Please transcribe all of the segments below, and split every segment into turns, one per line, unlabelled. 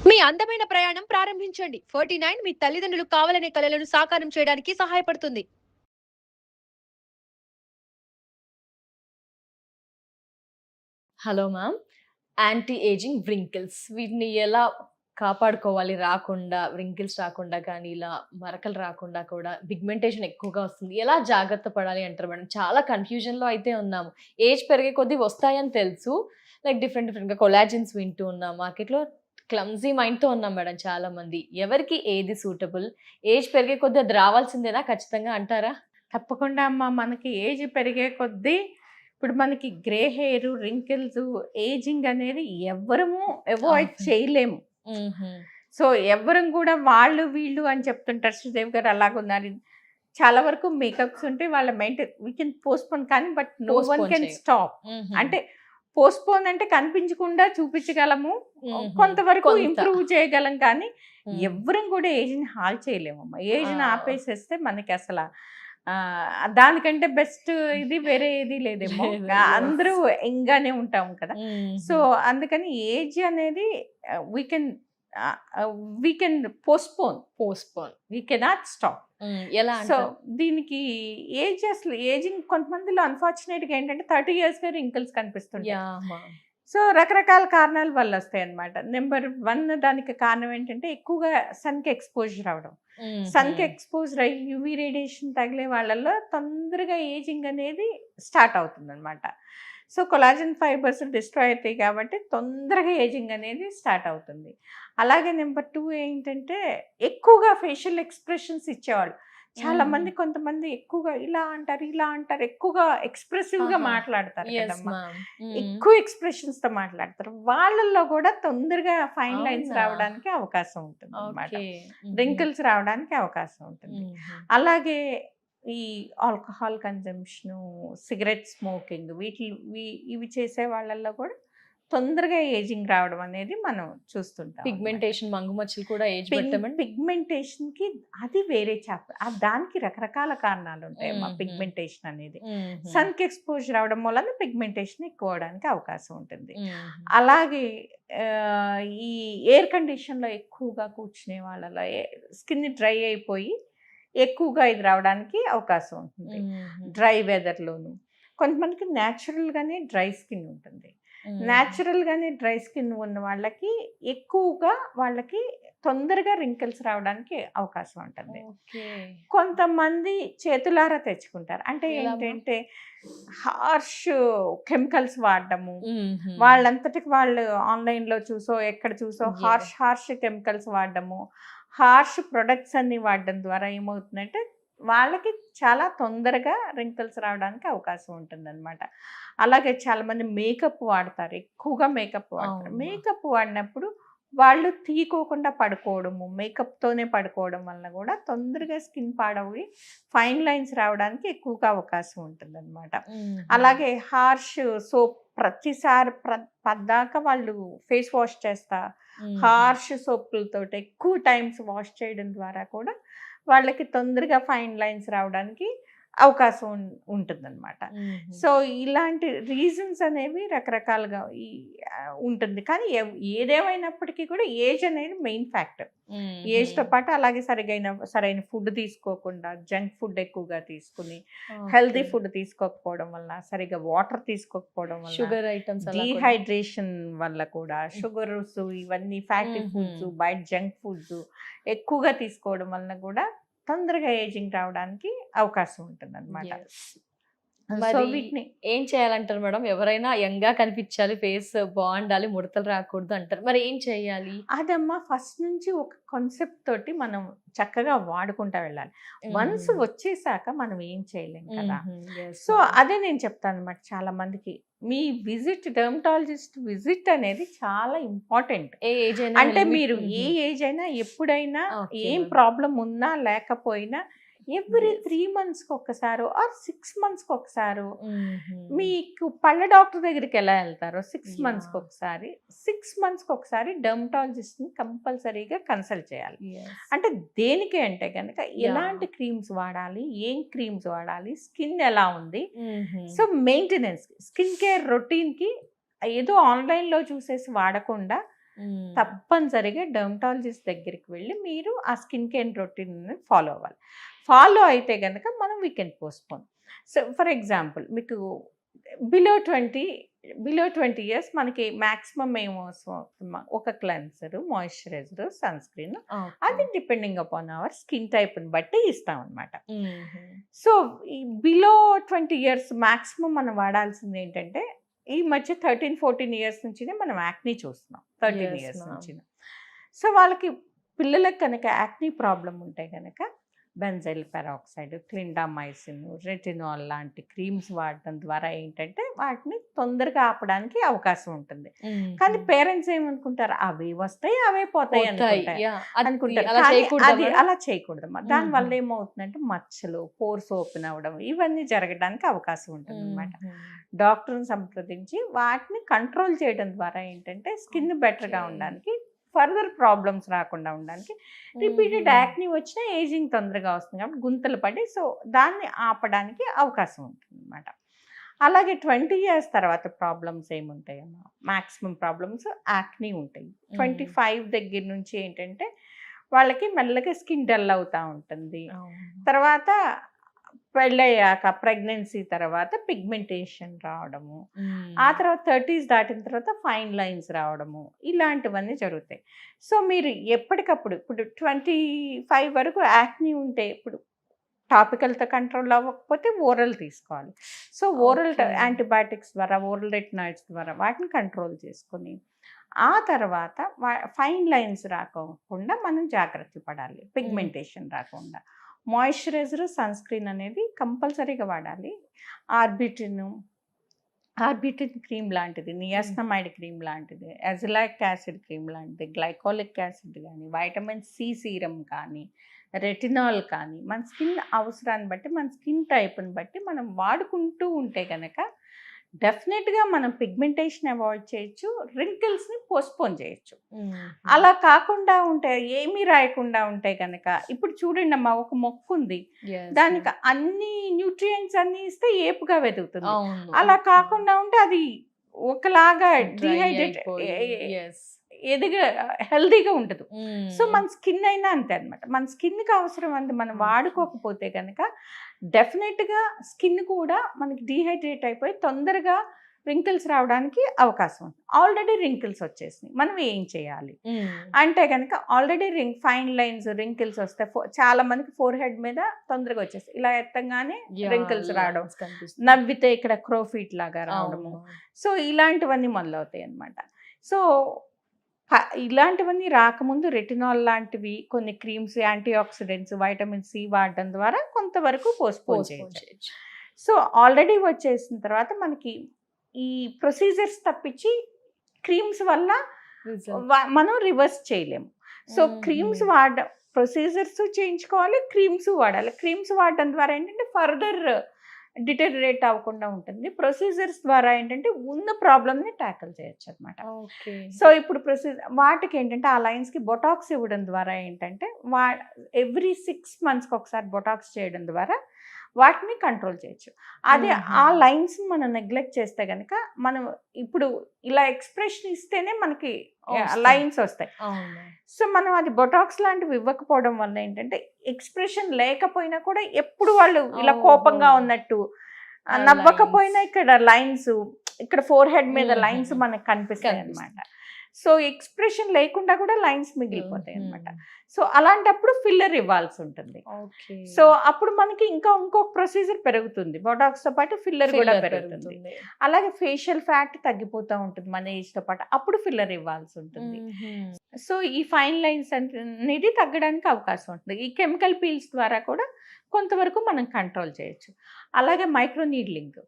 మీ అందమైన ప్రయాణం ప్రారంభించండి. 49 మీ తల్లిదండ్రులు కావాలనే కలలను సాకారం చేయడానికి సహాయపడుతుంది.
Hello ma'am. Anti ageing wrinkles వీటిని ఎలా కాపాడుకోవాలి రాకుండా, వ్రింకిల్స్ రాకుండా కానీ, ఇలా మరకలు రాకుండా కూడా పిగ్మెంటేషన్ ఎక్కువగా వస్తుంది. ఎలా జాగ్రత్త పడాలి అంటారు మేడం? చాలా కన్‌ఫ్యూజన్‌లో అయితే ఉన్నాము. ఏజ్ పెరిగే కొద్దీ వస్తాయని తెలుసు. లైక్ డిఫరెంట్ డిఫరెంట్‌గా కొలాజన్స్ వింటూ ఉన్నాం. మార్కెట్‌లో క్లమ్జీ మైండ్‌తో ఉన్నాం మేడం చాలామంది. ఎవరికి ఏది సూటబుల్? ఏజ్ పెరిగే కొద్దీ అది రావాల్సిందేనా ఖచ్చితంగా అంటారా?
తప్పకుండా అమ్మ. మనకి ఏజ్ పెరిగే కొద్దీ ఇప్పుడు మనకి గ్రే హెయిర్, రింకిల్స్, ఏజింగ్ అనేది ఎవ్వరము అవాయిడ్
అవును.
చేయలేము.
హుహు.
సో ఎవ్వరం కూడా వాళ్ళు వీళ్ళు అని చెప్తుంటారు. శ్రీదేవి గారు అలాగున్నారు. చాలా వరకు మేకప్స్ ఉంటే వాళ్ళ వీ కెన్ పోస్ట్‌పోన్ కానీ but no one
postpone
can
చేయం.
స్టాప్.
హుహు.
అంటే పోస్ట్‌పోన్ అంటే కనిపించకుండా చూపించగలము.
హుహు.
కొంతవరకు
కొంత.
ఇంప్రూవ్ చేయగలం కానీ
హ్మ్.
ఎవ్వరం కూడా ఏజ్‌ని హాల్ చేయలేమమ్మ. ఏజ్‌ని
ఆ!
ఆపేసేస్తే మనకి అసల దానికంటే బెస్ట్ ఇది వేరే ఏది లేదేమో.
లేదు.
అందరూ
యెస్.
యంగ్‌గానే ఉంటాం కదా! సో,
హుహు.
అందుకని ఏజ్ అనేది we can we can postpone.
Postpone.
We cannot stop.
ఎలా
సో,
అంటారు?
దీనికి అసలు ఏజింగ్ కొంతమందిలో అన్‌ఫార్చునేట్‌గా ఏంటంటే 30 ఇయర్స్‌కే రింకిల్స్ కనిపిస్తుంటాయి.
యాహ్! మ్యామ్.
సో, రకరకాల కారణాల వల్ల వస్తాయన్నమాట. నెంబర్ 1 దానికి కారణం ఏంటంటే ఎక్కువగా సన్‌కి ఎక్స్‌పోజర్ అవ్వడం. సన్‌కి
హుహు.
ఎక్స్‌పోజర్ అయ్యి యూవీ రేడియేషన్ తగిలే వాళ్ళలో తొందరగా ఏజింగ్ అనేది స్టార్ట్ అవుతుందన్నమాట. సో, కొలాజన్ ఫైబర్స్ డిస్ట్రాయ్ అవుతాయి కాబట్టి తొందరగా ఏజింగ్ అనేది స్టార్ట్ అవుతుంది. అలాగే నెంబర్ 2 ఏంటంటే ఎక్కువగా ఫేషియల్ ఎక్స్‌ప్రెషన్స్ ఇచ్చేవాళ్ళు. చాలామంది కొంతమంది ఎక్కువగా ఇలా అంటారు, ఇలా అంటారు. ఎక్కువగా ఎక్స్‌ప్రెసివ్‌గా
ఆహా!
మాట్లాడతారు
యెస్
కదమ్మా!
మ్యామ్.
ఎక్కువ ఎక్స్‌ప్రెషన్స్‌తో మాట్లాడతారు. వాళ్ళల్లో కూడా తొందరగా ఫైన్ లైన్స్
అవునా?
రావడానికి అవకాశం ఉంటుందన్నమాట.
ఓకే. హుహు.
రింకిల్స్ రావడానికి అవకాశం ఉంటుంది.
హుహు.
అలాగే ఈ ఆల్కహాల్ కన్జంప్షను, సిగరెట్ స్మోకింగ్ ఇవి చేసే వాళ్ళల్లో కూడా తొందరగా ఏజింగ్ రావడం అనేది మనం చూస్తుంటాం అన్నమాట.
పిగ్మెంటేషన్ మంగుమచ్చలు కూడా ఏజ్ బట్టమని.
పిగ్మెంటేషన్‌కి అది వేరే చాప్టర్. దానికి రకరకాల కారణాలు ఉంటాయమ్మా
హుహు.
పిగ్మెంటేషన్ అనేది.
హుహు.
సన్‌కి ఎక్స్‌పోజర్ అవ్వడం వలన పిగ్మెంటేషన్ ఎక్కువ అవ్వడానికి అవకాశం ఉంటుంది.
హుహు.
అలాగే ఈ ఎయిర్ కండిషన్‌లో ఎక్కువగా కూర్చునే వాళ్ళలో స్కిన్ డ్రై అయిపోయి ఎక్కువగా ఇది రావడానికి అవకాశం ఉంటుంది.
హుహు.
డ్రై వెదర్‌లోను. కొంతమందికి నేచురల్‌గానే డ్రై స్కిన్ ఉంటుంది.
హుహు.
నేచురల్‌గానే డ్రై స్కిన్ ఉన్న వాళ్ళకి ఎక్కువగా వాళ్ళకి తొందరగా రింకిల్స్ రావడానికి అవకాశం ఉంటుంది.
ఓకే.
కొంతమంది చేతులారా తెచ్చుకుంటారు. అంటే
ఎలామా?
ఏంటంటే హార్ష్ కెమికల్స్ వాడడము.
హుహు.
వాళ్ళంతటికి వాళ్ళు ఆన్‌లైన్‌లో చూసో, ఎక్కడ చూసో
యాహ్!
హార్ష్ కెమికల్స్ వాడడము. హార్ష్ ప్రొడక్ట్స్ అన్నీ వాడడం ద్వారా ఏమవుతుందంటే వాళ్ళకి చాలా తొందరగా రింకిల్స్ రావడానికి అవకాశం ఉంటుందన్నమాట. అలాగే చాలామంది మేకప్ వాడతారు. ఎక్కువగా మేకప్ వాడతారు.
అవును.
మేకప్ వాడినప్పుడు వాళ్ళు తీయకోకుండా పడుకోవడము, మేకప్‌తోనే పడుకోవడం వలన కూడా తొందరగా స్కిన్ పాడవి ఫైన్ లైన్స్ రావడానికి ఎక్కువగా అవకాశం ఉంటుందన్నమాట.
హుహు.
అలాగే హార్ష్ సోప్ ప్రతిసారి పద్దాక వాళ్ళు ఫేస్ వాష్ చేస్తా
హుహు.
హార్ష్ సోపులతోటి ఎక్కువ టైమ్స్ వాష్ చేయడం ద్వారా కూడా వాళ్ళకి తొందరగా ఫైన్ లైన్స్ రావడానికి అవకాశం ఉంటుందన్నమాట.
హుహు.
సో, ఇలాంటి రీజన్స్ అనేవి రకరకాలుగా ఉంటుంది. కానీ ఏదేమైనప్పటికీ కూడా ఏజ్ అనేది మెయిన్ ఫ్యాక్టర్. ఏజ్‌తో
హుహు.
పాటు అలాగే సరైన ఫుడ్ తీసుకోకుండా, జంక్ ఫుడ్ ఎక్కువగా తీసుకుని,
ఓకే.
హెల్తీ ఫుడ్ తీసుకోకపోవడం వలన, సరిగ్గా వాటర్ తీసుకోకపోవడం వలన,
షుగర్ ఐటెమ్స్ అలా కూడా.
డీహైడ్రేషన్ వల్ల కూడా, షుగర్స్ ఇవన్నీ ఫ్యాటీ
హుహు.
ఫుడ్స్, బయట జంక్ ఫుడ్స్ ఎక్కువగా తీసుకోవడం వలన కూడా తొందరగా ఏజింగ్ రావడానికి అవకాశం ఉంటుందన్నమాట.
యెస్.
సో,
మరి
వీటిని
ఏం చేయాలంటారు మేడం? ఎవరైనా యంగ్‌గా కనిపించాలి, ఫేస్ బావుండాలి, ముడతలు రాకూడదు అంటారు. మరి ఏం చేయాలి?
అదమ్మా ఫస్ట్ నుంచి ఒక కాన్సెప్ట్ తోటి మనం చక్కగా వాడుకుంటా వెళ్ళాలి. వన్స్
హుహు.
వచ్చేసాక మనం ఏం చేయలేం కదా!
హుహు. Yes
so,
ma'am.
అదే నేను చెప్తానన్నమాట చాలా మందికి. మీ డెర్మటాలజిస్ట్ విజిట్ అనేది చాలా ఇంపార్టెంట్.
ఏ ఏజ్ అయినా
అంటే
లిమిట్.
మీరు ఏ
హుహు.
ఏజ్ అయినా, ఎప్పుడైనా,
ఓకే
ఏం
మ్యామ్.
ప్రాబ్లమ్ ఉన్నా లేకపోయినా ఎవ్రీ
యెస్.
3 మంత్స్‌కి ఒక్కసారో ఆర్ 6 మంత్స్‌కి ఒకసారో
హుహు.
మీకు పళ్ళ డాక్టర్ దగ్గరికి ఎలా వెళ్తారో 6 మంత్స్‌కి
యాహ్!
ఒకసారి, 6 మంత్స్‌కి ఒకసారి డెర్మటాలజిస్ట్‌ని కంపల్సరీగా కన్సల్ట్ చేయాలి.
యెస్.
అంటే దేనికి అంటే గనక
యాహ్!
ఎలాంటి క్రీమ్స్ వాడాలి, ఏం క్రీమ్స్ వాడాలి, స్కిన్ ఎలా ఉంది.
హుహు.
సో, మెయింటెనెన్స్ స్కిన్ కేర్ రొటీన్‌కి ఏదో ఆన్‌లైన్‌లో చూసేసి వాడకుండా తప్పనిసరిగా డెర్మటాలజిస్ట్ దగ్గరికి వెళ్ళి మీరు ఆ స్కిన్ కేర్ రొటీన్ ఫాలో అవ్వాలి. ఫాలో అయితే కనుక మనం we can postpone. So for example మీకు బిలో 20 ఇయర్స్ మనకి మ్యాక్సిమం ఒక క్లెన్సర్, మాయిశ్చరైజర్, సన్ స్క్రీన్, అది డిపెండింగ్ అపాన్ అవర్ స్కిన్ టైప్ని బట్టి ఇస్తాం అనమాట. సో ఈ బిలో 20 ఇయర్స్ మ్యాక్సిమం మనం వాడాల్సింది ఏంటంటే, ఈ మధ్య 13-14 ఇయర్స్ నుంచినే మనం యాక్నీ చూస్తున్నాం, 13 ఇయర్స్ నుంచి. సో వాళ్ళకి పిల్లలకు కనుక యాక్నీ ప్రాబ్లం ఉంటే కనుక బెంజైల్ పెరాక్సైడ్, క్లిండామైసిన్, రెటినాల్ లాంటి క్రీమ్స్ వాడటం ద్వారా ఏంటంటే వాటిని తొందరగా ఆపడానికి అవకాశం ఉంటుంది. కానీ పేరెంట్స్ ఏమనుకుంటారు, అవే వస్తాయి అవే పోతాయి అనుకుంటారు. అది అలా చేయకూడదమ్మా. దానివల్ల ఏమవుతుందంటే మచ్చలు, పోర్స్ ఓపెన్ అవ్వడం, ఇవన్నీ జరగడానికి అవకాశం ఉంటుంది అనమాట. డాక్టర్ని సంప్రదించి వాటిని కంట్రోల్ చేయడం ద్వారా ఏంటంటే స్కిన్ బెటర్గా ఉండడానికి, ఫర్దర్ ప్రాబ్లమ్స్ రాకుండా ఉండడానికి, రిపీటెడ్ యాక్నీ వచ్చినా ఏజింగ్ తొందరగా వస్తుంది కాబట్టి గుంతలు పడి, సో దాన్ని ఆపడానికి అవకాశం ఉంటుంది అనమాట. అలాగే 20 ఇయర్స్ తర్వాత ప్రాబ్లమ్స్ ఏముంటాయమ్మా, మ్యాక్సిమం ప్రాబ్లమ్స్ యాక్నీ ఉంటాయి. 25 దగ్గర నుంచి ఏంటంటే వాళ్ళకి మెల్లగా స్కిన్ డల్ అవుతూ ఉంటుంది. తర్వాత పెళ్ళయ్యాక ప్రెగ్నెన్సీ తర్వాత పిగ్మెంటేషన్ రావడము, ఆ తర్వాత 30s దాటిన తర్వాత ఫైన్ లైన్స్ రావడము, ఇలాంటివన్నీ జరుగుతాయి. సో మీరు ఎప్పటికప్పుడు ఇప్పుడు 25 వరకు యాక్నీ ఉంటే ఇప్పుడు టాపికల్తో కంట్రోల్ అవ్వకపోతే ఓరల్ తీసుకోవాలి. సో ఓరల్ యాంటీబయాటిక్స్ ద్వారా, ఓరల్ రెటినాయిడ్స్ ద్వారా వాటిని కంట్రోల్ చేసుకొని ఆ తర్వాత ఫైన్ లైన్స్ రాకుండా మనం జాగ్రత్తలు పడాలి, పిగ్మెంటేషన్ రాకుండా. మాయిశ్చరైజర్, సన్ స్క్రీన్ అనేది కంపల్సరీగా వాడాలి. ఆర్బిటిన్ క్రీమ్ లాంటిది, నియాసినమైడ్ క్రీమ్ లాంటిది, అజిలాక్ యాసిడ్ క్రీమ్ లాంటిది, గ్లైకోలిక్ యాసిడ్ కానీ, వైటమిన్ సి సీరం కానీ, రెటినాల్ కానీ, మన స్కిన్ అవసరాన్ని బట్టి, మన స్కిన్ టైప్ని బట్టి మనం వాడుకుంటూ ఉంటే కనుక డెఫినెట్గా మనం పిగ్మెంటేషన్ అవాయిడ్ చేయొచ్చు, రింకిల్స్ని పోస్ట్పోన్ చేయొచ్చు. అలా కాకుండా ఉంటే, ఏమీ రాయకుండా ఉంటే కనుక, ఇప్పుడు చూడండి అమ్మా, ఒక మొక్క ఉంది, దానికి అన్ని న్యూట్రియంట్స్ అన్ని ఇస్తే ఏపుగా వెతుకుతుంది. అలా కాకుండా ఉంటే అది ఒకలాగా డిహైడ్రేట్, హెల్దీగా ఉండదు. సో మన స్కిన్ అయినా అంతే అనమాట. మన స్కిన్కి అవసరం అంత మనం వాడుకోకపోతే కనుక డెఫినెట్గా స్కిన్ కూడా మనకి డీహైడ్రేట్ అయిపోయి తొందరగా రింకిల్స్ రావడానికి అవకాశం ఉంది. ఆల్రెడీ రింకిల్స్ వచ్చేసినాయి, మనం ఏం చేయాలి అంటే కనుక, ఆల్రెడీ ఫైన్ లైన్స్, రింకిల్స్ వస్తాయి. చాలా మందికి ఫోర్ హెడ్ మీద తొందరగా వచ్చేస్తాయి. ఇలా ఎత్తంగానే రింకిల్స్ రావడం, నవ్వితే ఇక్కడ క్రోఫీట్ లాగా రావడము, సో ఇలాంటివన్నీ మొదలవుతాయి అనమాట. సో ఇలాంటివన్నీ రాకముందు రెటినాల్ లాంటివి కొన్ని creams, antioxidants, vitamin C వాడడం ద్వారా కొంతవరకు పోస్ట్పోన్ చేయొచ్చు. సో ఆల్రెడీ వచ్చేసిన తర్వాత మనకి ఈ ప్రొసీజర్స్ తప్పించి క్రీమ్స్ వల్ల మనం రివర్స్ చేయలేము. సో క్రీమ్స్ ప్రొసీజర్స్ చేయించుకోవాలి, క్రీమ్స్ వాడాలి. క్రీమ్స్ వాడడం ద్వారా ఏంటంటే ఫర్దర్ డిటెరియేట్ అవ్వకుండా ఉంటుంది. ప్రొసీజర్స్ ద్వారా ఏంటంటే ఉన్న ప్రాబ్లమ్ని ట్యాకిల్ చేయొచ్చు అనమాట. సో ఇప్పుడు వాటికి ఏంటంటే ఆ లైన్స్కి బొటాక్స్ ఇవ్వడం ద్వారా ఏంటంటే ఎవ్రీ 6 monthsకి ఒకసారి బొటాక్స్ చేయడం ద్వారా వాటిని కంట్రోల్ చేయొచ్చు. అదే ఆ లైన్స్ మనం నెగ్లెక్ట్ చేస్తే కనుక, మనం ఇప్పుడు ఇలా ఎక్స్ప్రెషన్ ఇస్తేనే మనకి లైన్స్ వస్తాయి. సో మనం అది బొటాక్స్ లాంటివి ఇవ్వకపోవడం వల్ల ఏంటంటే ఎక్స్ప్రెషన్ లేకపోయినా కూడా ఎప్పుడు వాళ్ళు ఇలా కోపంగా ఉన్నట్టు, నవ్వకపోయినా ఇక్కడ లైన్స్, ఇక్కడ ఫోర్ హెడ్ మీద లైన్స్ మనకు కనిపిస్తాయి అనమాట. సో ఎక్స్ప్రెషన్ లేకుండా కూడా లైన్స్ మిగిలిపోతాయి అనమాట. సో అలాంటప్పుడు ఫిల్లర్ ఇవ్వాల్సి ఉంటుంది. సో అప్పుడు మనకి ఇంకొక ప్రొసీజర్ పెరుగుతుంది, బొటాక్స్తో పాటు ఫిల్లర్ కూడా పెరుగుతుంది. అలాగే ఫేషియల్ ఫ్యాట్ తగ్గిపోతూ ఉంటుంది మన ఏజ్తో పాటు, అప్పుడు ఫిల్లర్ ఇవ్వాల్సి ఉంటుంది. సో ఈ ఫైన్ లైన్స్ అనేది తగ్గడానికి అవకాశం ఉంటుంది. ఈ కెమికల్ పీల్స్ ద్వారా కూడా కొంతవరకు మనం కంట్రోల్ చేయొచ్చు. అలాగే మైక్రో నీడ్లింగ్,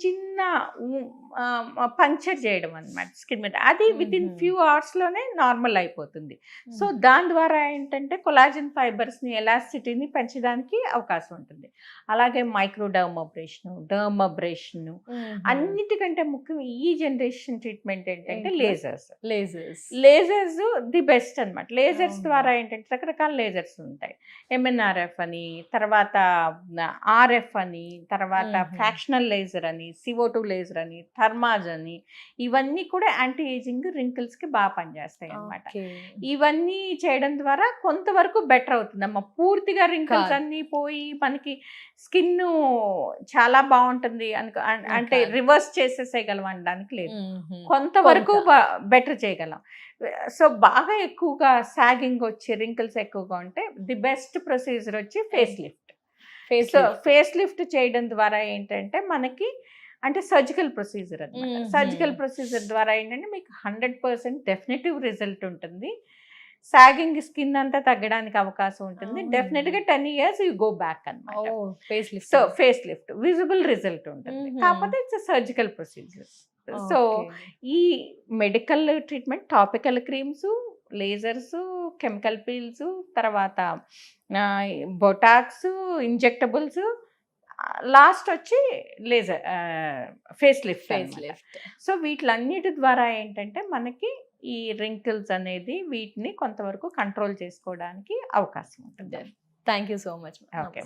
చిన్న పంక్చర్ చేయడం అనమాట స్కిన్ మీద, అది వితిన్ ఫ్యూ అవర్స్లోనే నార్మల్ అయిపోతుంది. సో దాని ద్వారా ఏంటంటే కొలాజన్ ఫైబర్స్ని, ఎలాసిటీని పెంచడానికి అవకాశం ఉంటుంది. అలాగే మైక్రో డర్మబ్రేషన్, అన్నిటికంటే ముఖ్యం ఈ జనరేషన్ ట్రీట్మెంట్ ఏంటంటే లేజర్స్ ది బెస్ట్ అనమాట. లేజర్స్ ద్వారా ఏంటంటే రకరకాల లేజర్స్ ఉంటాయి, MNRF అని, తర్వాత RF అని, తర్వాత ఫ్రాక్షనల్ ఫ్రాక్షనల్ లేజర్ అని, CO2 లేజర్ అని, థర్మాజ్ అని, ఇవన్నీ కూడా యాంటీ ఏజింగ్ రింకిల్స్కి బాగా పనిచేస్తాయి అన్నమాట. ఇవన్నీ చేయడం ద్వారా కొంతవరకు బెటర్ అవుతుంది అమ్మ. పూర్తిగా రింకిల్స్ అన్నీ పోయి మనకి స్కిన్ చాలా బాగుంటుంది అంటే రివర్స్ చేసేసేయగలం అనడానికి లేదు. కొంతవరకు బెటర్ చేయగలం. సో బాగా ఎక్కువగా సాగింగ్ వచ్చి రింకిల్స్ ఎక్కువగా ఉంటే ది బెస్ట్ ప్రొసీజర్ వచ్చి face lift. So face lift చేయడం ద్వారా ఏంటంటే మనకి అంటే సర్జికల్ ప్రొసీజర్ అనమాట. సర్జికల్ ప్రొసీజర్ ద్వారా ఏంటంటే మీకు 100% డెఫినెటివ్ రిజల్ట్ ఉంటుంది. సాగింగ్ స్కిన్ అంతా తగ్గడానికి అవకాశం ఉంటుంది. డెఫినెట్గా 10 years యూ గో బ్యాక్ అనమాట. So face lift visible result ఉంటుంది. కాకపోతే ఇట్స్ సర్జికల్ ప్రొసీజర్. సో ఈ medical treatment, topical creams, lasers, chemical peels, తర్వాత బొటాక్స్, ఇంజెక్టబుల్స్, లాస్ట్ వచ్చి లేజర్ ఫేస్ లిఫ్ట్. సో వీటిలన్నిటి ద్వారా ఏంటంటే మనకి ఈ రింకిల్స్ అనేది వీటిని కొంతవరకు కంట్రోల్ చేసుకోవడానికి అవకాశం ఉంటుంది.
Thank you so much.
Okay.